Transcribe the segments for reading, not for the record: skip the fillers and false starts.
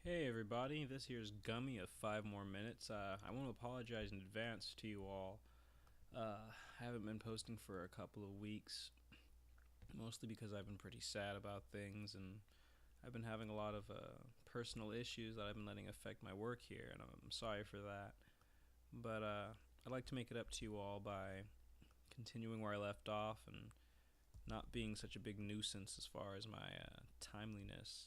Hey everybody, this here's Gumy of 5 More Minutes. I want to apologize in advance to you all. I haven't been posting for a couple of weeks, mostly because I've been pretty sad about things, and I've been having a lot of personal issues that I've been letting affect my work here, and I'm sorry for that. But I'd like to make it up to you all by continuing where I left off and not being such a big nuisance as far as my timeliness.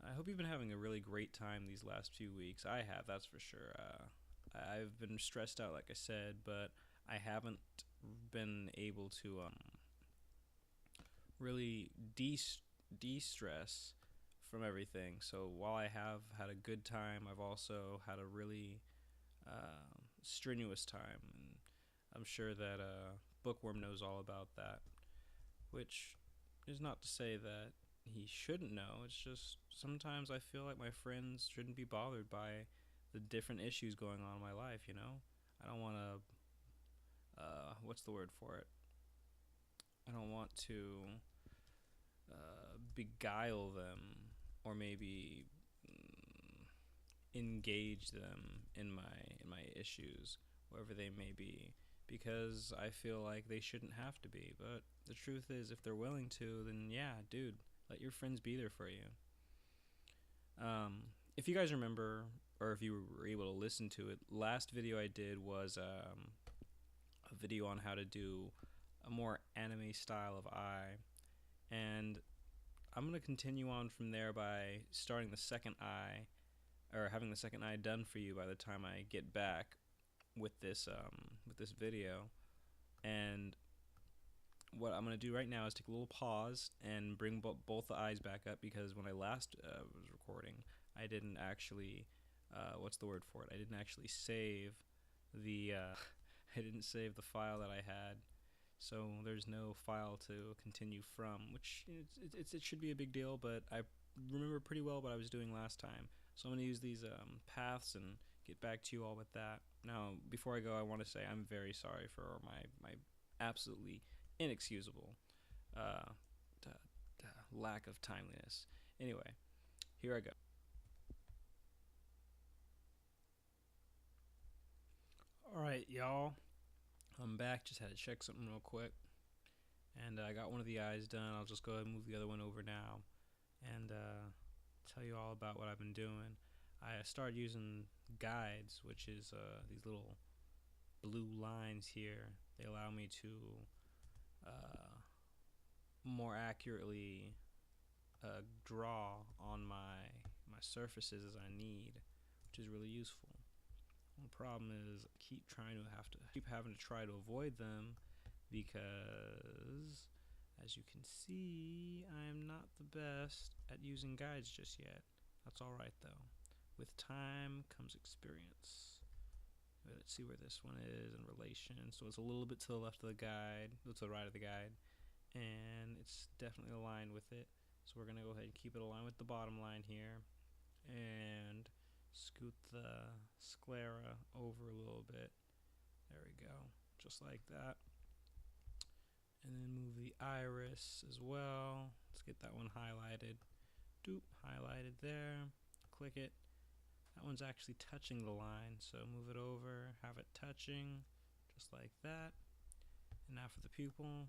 I hope you've been having a really great time these last few weeks. I have, that's for sure. I've been stressed out, like I said, but I haven't been able to really de-stress from everything. So while I have had a good time, I've also had a really strenuous time, and I'm sure that Bookworm knows all about that. Which is not to say that he shouldn't know. It's just sometimes I feel like my friends shouldn't be bothered by the different issues going on in my life, you know? I don't want to, what's the word for it? I don't want to beguile them or maybe engage them in my issues, wherever they may be, because I feel like they shouldn't have to be. But the truth is, if they're willing to, then yeah, dude, let your friends be there for you. If you guys remember, or if you were able to listen to it, last video I did was a video on how to do a more anime style of eye, and I'm gonna continue on from there by starting the second eye, or having the second eye done for you by the time I get back with this video. And what I'm gonna do right now is take a little pause and bring both the eyes back up, because when I last was recording, I didn't actually what's the word for it? I didn't actually save the I didn't save the file that I had, so there's no file to continue from, which it should be a big deal, but I remember pretty well what I was doing last time. So I'm going to use these paths and get back to you all with that. Now, before I go, I want to say I'm very sorry for my absolutely inexcusable uh, lack of timeliness. Anyway, here I go. Alright, y'all. I'm back. Just had to check something real quick. And I got one of the eyes done. I'll just go ahead and move the other one over now and tell you all about what I've been doing. I started using guides, which is these little blue lines here. They allow me to more accurately draw on my surfaces as I need, which is really useful. The problem is I keep having to try to avoid them, because as you can see, I am not the best at using guides just yet. That's alright though. With time comes experience. Let's see where this one is in relation. So it's a little bit to the left of the guide, to the right of the guide, and it's definitely aligned with it. So we're going to go ahead and keep it aligned with the bottom line here, and scoot the sclera over a little bit. There we go, just like that. And then move the iris as well. Let's get that one highlighted. Doop, highlighted there. Click it. That one's actually touching the line, so move it over, have it touching, just like that. And now for the pupil.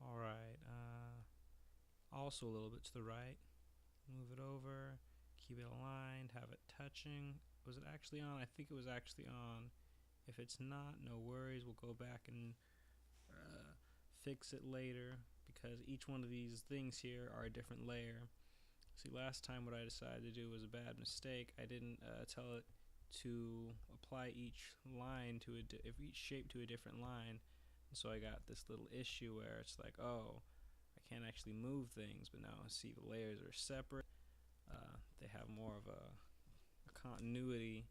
Alright, also a little bit to the right. Move it over, keep it aligned, have it touching. Was it actually on? I think it was actually on. If it's not, no worries. We'll go back and fix it later, because each one of these things here are a different layer. See, last time what I decided to do was a bad mistake. I didn't tell it to apply each line to each shape to a different line, and so I got this little issue where it's like, oh, I can't actually move things. But now see, the layers are separate. They have more of a continuity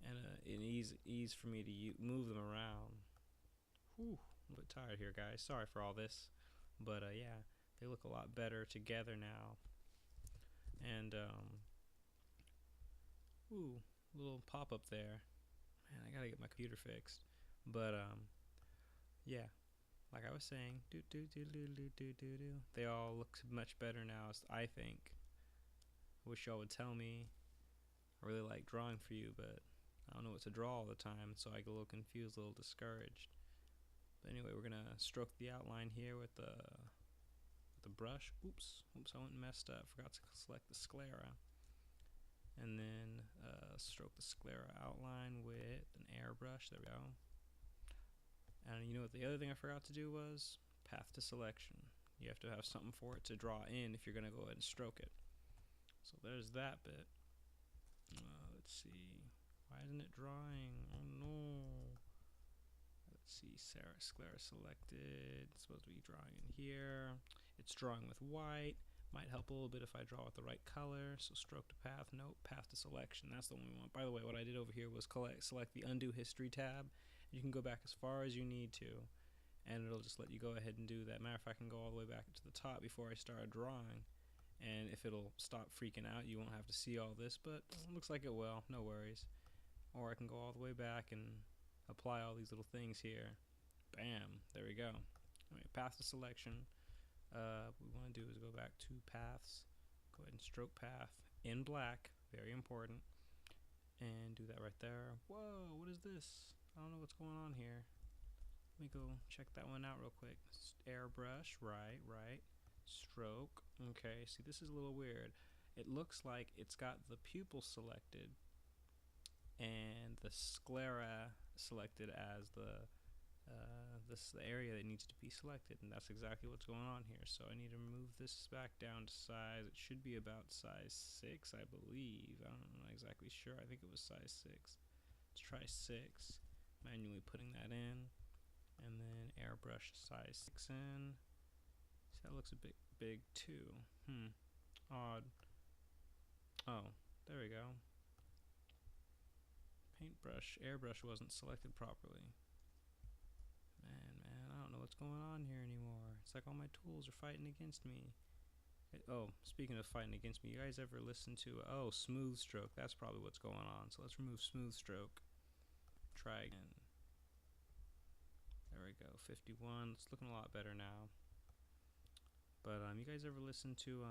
and an ease for me to move them around. Whew, I'm a bit tired here, guys. Sorry for all this, but yeah, they look a lot better together now. And ooh, little pop up there. Man, I gotta get my computer fixed. But yeah, like I was saying, they all look much better now, I think, I wish y'all would tell me. I really like drawing for you, but I don't know what to draw all the time, so I get a little confused, a little discouraged. But anyway, we're gonna stroke the outline here with the brush. Oops, I went and messed up. Forgot to select the sclera. And then stroke the sclera outline with an airbrush. There we go. And you know what the other thing I forgot to do was path to selection. You have to have something for it to draw in if you're gonna go ahead and stroke it. So there's that bit. Let's see. Why isn't it drawing? Oh no. Let's see. Sclera selected. It's supposed to be drawing in here. It's drawing with white. Might help a little bit if I draw with the right color. So stroke to path. Nope. Path to selection. That's the one we want. By the way, what I did over here was select the undo history tab. You can go back as far as you need to, and it'll just let you go ahead and do that. Matter of fact, I can go all the way back to the top before I start drawing. And if it'll stop freaking out, you won't have to see all this, but it looks like it will. No worries. Or I can go all the way back and apply all these little things here. Bam. There we go. Anyway, path to selection. What we want to do is go back to paths. Go ahead and stroke path in black. Very important. And do that right there. Whoa, what is this? I don't know what's going on here. Let me go check that one out real quick. Airbrush. Right. Stroke. Okay, see, this is a little weird. It looks like it's got the pupil selected and the sclera selected as the area that needs to be selected, and that's exactly what's going on here. So I need to move this back down to size. It should be about size 6, I believe. I'm not exactly sure. I think it was size 6. Let's try 6. Manually putting that in, and then airbrush size 6 in. See, that looks a bit big too. Odd. Oh, there we go. Paintbrush, airbrush wasn't selected properly. Man, I don't know what's going on here anymore. It's like all my tools are fighting against me. Oh, speaking of fighting against me, you guys ever listen to, smooth stroke? That's probably what's going on. So let's remove smooth stroke. Try again. There we go, 51. It's looking a lot better now. But you guys ever listen to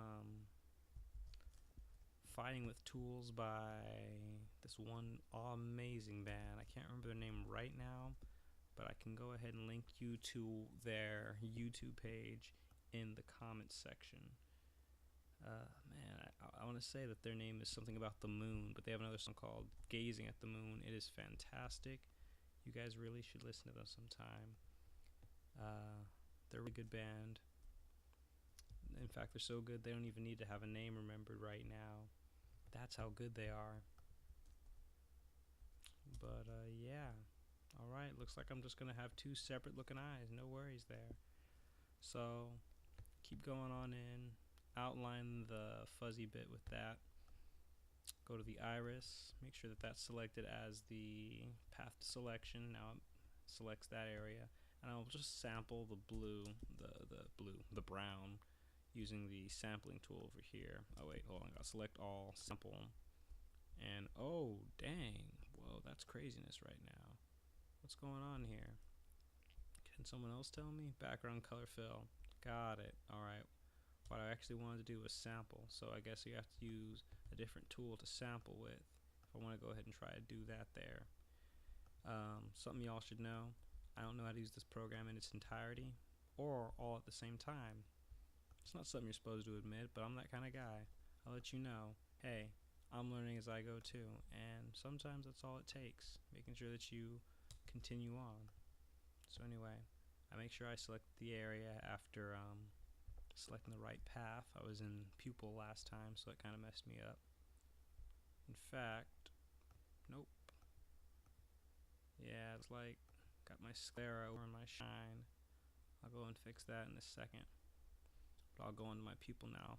Fighting with Tools by this one amazing band? I can't remember their name right now, but I can go ahead and link you to their YouTube page in the comments section. Man, I want to say that their name is something about the moon, but they have another song called Gazing at the Moon. It is fantastic. You guys really should listen to them sometime. They're a really good band. In fact, they're so good they don't even need to have a name remembered right now. That's how good they are. But yeah. Alright, looks like I'm just going to have 2 separate looking eyes. No worries there. So, keep going on in. Outline the fuzzy bit with that. Go to the iris. Make sure that that's selected as the path to selection. Now it selects that area. And I'll just sample the the brown, using the sampling tool over here. Oh wait, hold on, I gotta select all, sample, and oh dang, whoa, that's craziness right now. What's going on here? Can someone else tell me? Background color fill. Got it. Alright. What I actually wanted to do was sample, so I guess you have to use a different tool to sample with if I want to go ahead and try to do that there. Something y'all should know, I don't know how to use this program in its entirety or all at the same time. It's not something you're supposed to admit, but I'm that kind of guy. I'll let you know, hey, I'm learning as I go too, and sometimes that's all it takes, making sure that you continue on. So anyway, I make sure I select the area after selecting the right path. I was in pupil last time, so it kind of messed me up. In fact, nope. Yeah, it's like, got my sclera over my shine. I'll go and fix that in a second. But I'll go into my pupil now.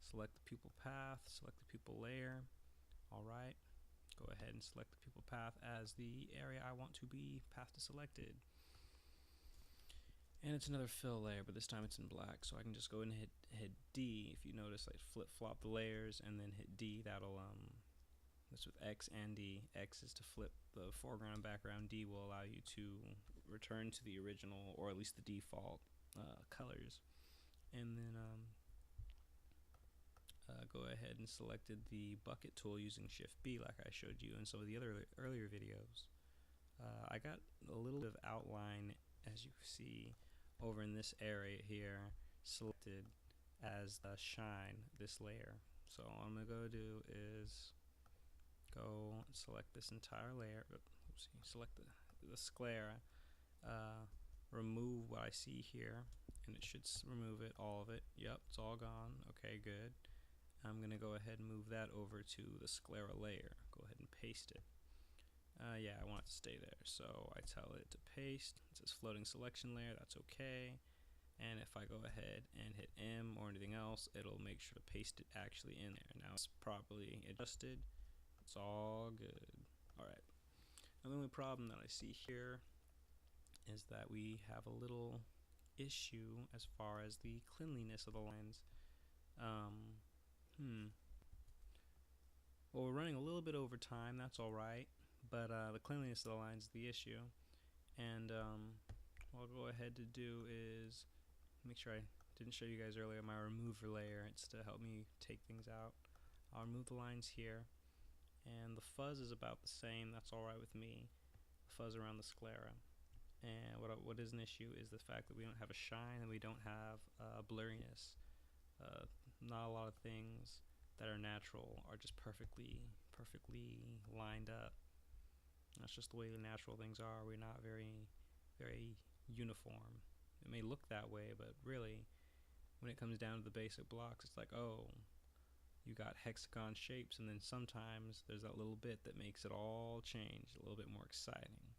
Select the pupil path, select the pupil layer. Alright, go ahead and select the pupil path as the area I want to be path to selected. And it's another fill layer, but this time it's in black, so I can just go and hit D. If you notice, I flip-flop the layers and then hit D. That'll, this with X and D. X is to flip the foreground and background. D will allow you to return to the original, or at least the default, colors. And then go go ahead and selected the bucket tool using Shift B like I showed you in some of the other earlier videos. I got a little bit of outline, as you see, over in this area here, selected as the shine, this layer. So all I'm going to go do is go and select this entire layer, select the sclera, remove what I see here, and it should remove it, all of it. Yep, it's all gone. Okay, good. I'm going to go ahead and move that over to the sclera layer. Go ahead and paste it. Yeah, I want it to stay there, so I tell it to paste. It says floating selection layer, that's okay. And if I go ahead and hit M or anything else, it'll make sure to paste it actually in there. Now it's properly adjusted. It's all good. Alright. Now the only problem that I see here is that we have a little issue as far as the cleanliness of the lines. Well, we're running a little bit over time, that's alright, but the cleanliness of the lines is the issue. And what I'll go ahead to do is make sure I didn't show you guys earlier my remover layer. It's to help me take things out. I'll remove the lines here, and the fuzz is about the same. That's alright with me. The fuzz around the sclera. And what is an issue is the fact that we don't have a shine and we don't have blurriness. Not a lot of things that are natural are just perfectly lined up. That's just the way the natural things are. We're not very uniform. It may look that way, but really, when it comes down to the basic blocks, it's like, oh, you got hexagon shapes, and then sometimes there's that little bit that makes it all change, a little bit more exciting.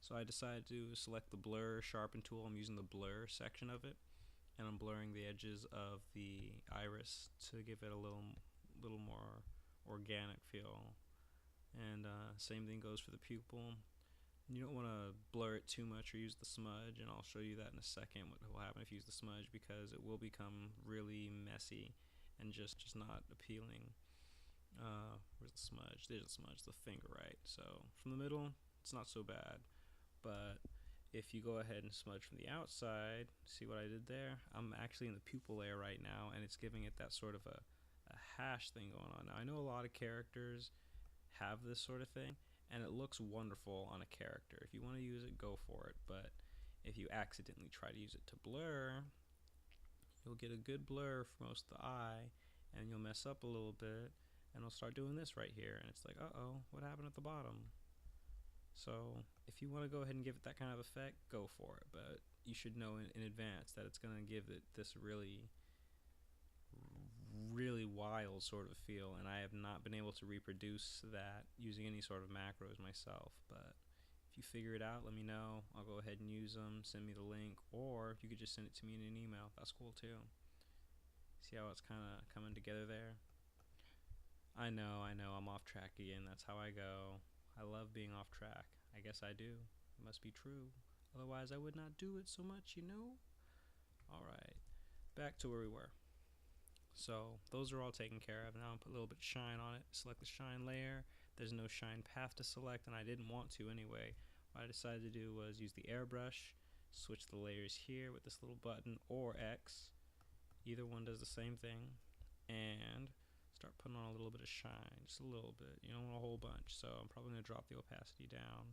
So I decided to select the blur sharpen tool. I'm using the blur section of it, and I'm blurring the edges of the iris to give it a little more organic feel. And same thing goes for the pupil. You don't want to blur it too much or use the smudge, and I'll show you that in a second, what will happen if you use the smudge, because it will become really messy and just not appealing. Where's the smudge? There's the smudge, the finger, right? So from the middle, it's not so bad. But if you go ahead and smudge from the outside, see what I did there? I'm actually in the pupil layer right now, and it's giving it that sort of a hash thing going on. Now I know a lot of characters have this sort of thing, and it looks wonderful on a character. If you want to use it, go for it. But if you accidentally try to use it to blur, you'll get a good blur for most of the eye, and you'll mess up a little bit, and it'll start doing this right here, and it's like, uh-oh, what happened at the bottom? So if you want to go ahead and give it that kind of effect, go for it. But you should know in advance that it's going to give it this really wild sort of feel, and I have not been able to reproduce that using any sort of macros myself. But if you figure it out, let me know. I'll go ahead and use them. Send me the link, or if you could just send it to me in an email, that's cool too. See how it's kind of coming together there? I know, I'm off track again. That's how I go. I love being off track. I guess I do. It must be true. Otherwise, I would not do it so much, you know? Alright, back to where we were. So, those are all taken care of. Now I'll put a little bit of shine on it. Select the shine layer. There's no shine path to select, and I didn't want to anyway. What I decided to do was use the airbrush, switch the layers here with this little button, or X. Either one does the same thing. And start putting on a little bit of shine, just a little bit. You don't want a whole bunch, so I'm probably going to drop the opacity down.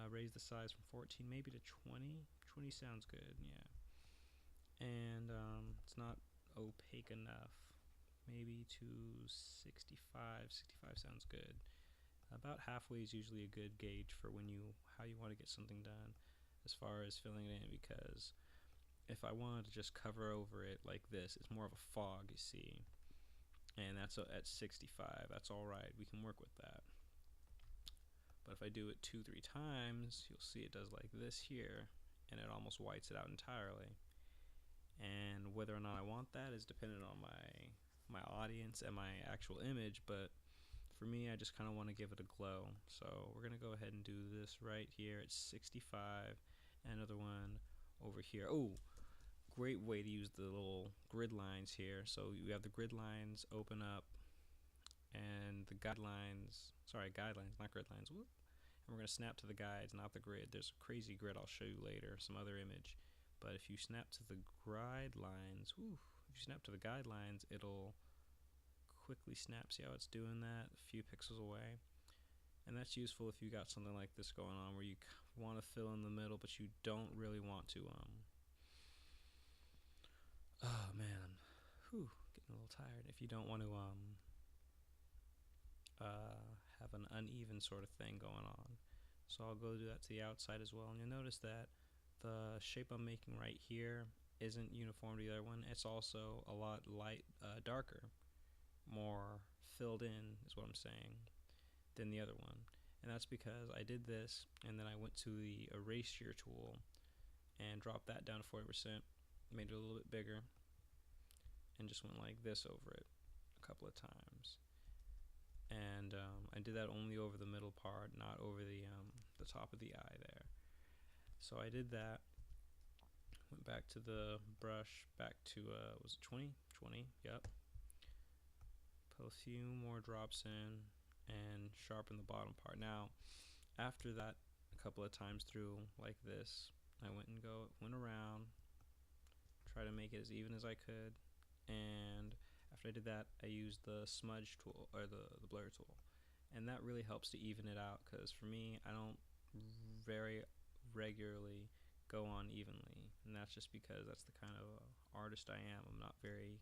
Raise the size from 14 maybe to 20. 20 sounds good, yeah. And it's not opaque enough. Maybe to 65. 65 sounds good. About halfway is usually a good gauge for how you want to get something done as far as filling it in, because if I wanted to just cover over it like this, it's more of a fog, you see. And that's at 65. That's alright. We can work with that. But if I do it 2-3 times, you'll see it does like this here, and it almost whites it out entirely. And whether or not I want that is dependent on my audience and my actual image, but for me, I just kind of want to give it a glow. So we're going to go ahead and do this right here at 65, and another one over here. Oh, great way to use the little grid lines here. So you have the grid lines open up, and the guidelines, not grid lines, whoop. And we're going to snap to the guides, not the grid. There's a crazy grid I'll show you later, some other image. But if you snap to the guidelines, if you snap to the guidelines, it'll quickly snap. See how it's doing that a few pixels away? And that's useful if you got something like this going on where you want to fill in the middle, but you don't really want to, oh man, whew, getting a little tired. If you don't want to, have an uneven sort of thing going on. So I'll go do that to the outside as well, and you'll notice that the shape I'm making right here isn't uniform to the other one. It's also a lot darker, more filled in is what I'm saying, than the other one. And that's because I did this, and then I went to the erasure tool and dropped that down to 40%, made it a little bit bigger, and just went like this over it a couple of times. And I did that only over the middle part, not over the top of the eye there. So I did that, went back to the brush, back to, was it 20? 20, yep. Put a few more drops in and sharpen the bottom part. Now, after that, a couple of times through like this, I went around, try to make it as even as I could, and after I did that, I used the smudge tool, or the blur tool, and that really helps to even it out, because for me, I don't very regularly go on evenly, and that's just because that's the kind of artist I am. I'm not very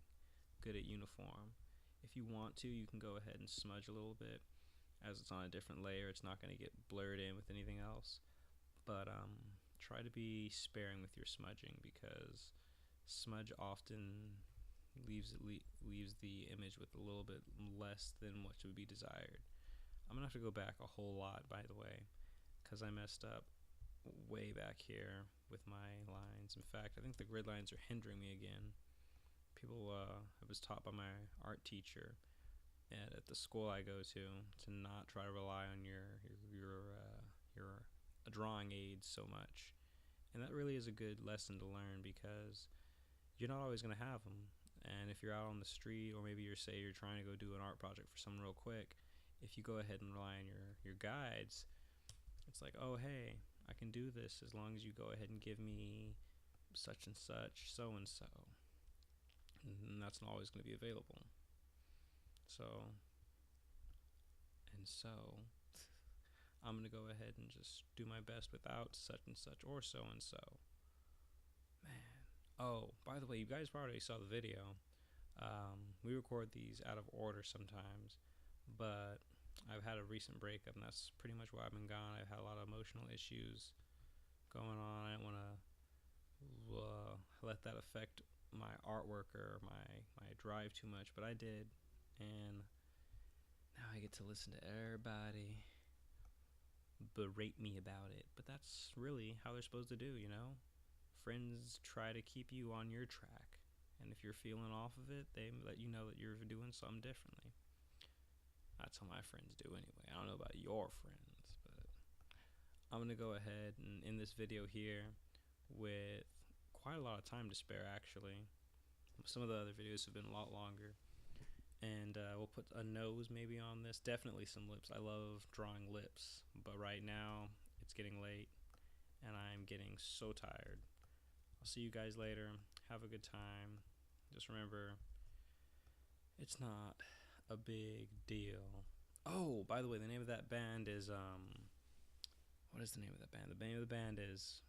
good at uniform. If you want to, you can go ahead and smudge a little bit, as it's on a different layer. It's not going to get blurred in with anything else, but try to be sparing with your smudging, because smudge often leaves the image with a little bit less than what would be desired. I'm gonna have to go back a whole lot, by the way, because I messed up way back here with my lines. In fact, I think the grid lines are hindering me again. I was taught by my art teacher at the school I go to not try to rely on your drawing aids so much, and that really is a good lesson to learn, because you're not always going to have them. And if you're out on the street, or maybe you're trying to go do an art project for someone real quick, if you go ahead and rely on your guides, it's like, oh hey, I can do this as long as you go ahead and give me such and such, so and so, and that's not always going to be available. So I'm going to go ahead and just do my best without such and such or so and so. Man. Oh, by the way, you guys probably saw the video. We record these out of order sometimes, but I've had a recent breakup, and that's pretty much why I've been gone. I've had a lot of emotional issues going on. I didn't want to let that affect my artwork or my drive too much, but I did, and now I get to listen to everybody berate me about it. But that's really how they're supposed to do, you know? Friends try to keep you on your track, and if you're feeling off of it, they let you know that you're doing something differently. That's how my friends do anyway. I don't know about your friends, but I'm going to go ahead and end this video here with quite a lot of time to spare, actually. Some of the other videos have been a lot longer, and we'll put a nose maybe on this. Definitely some lips. I love drawing lips, but right now it's getting late, and I'm getting so tired. I'll see you guys later. Have a good time. Just remember, it's not a big deal. Oh, by the way, the name of that band is, what is the name of that band? The name of the band is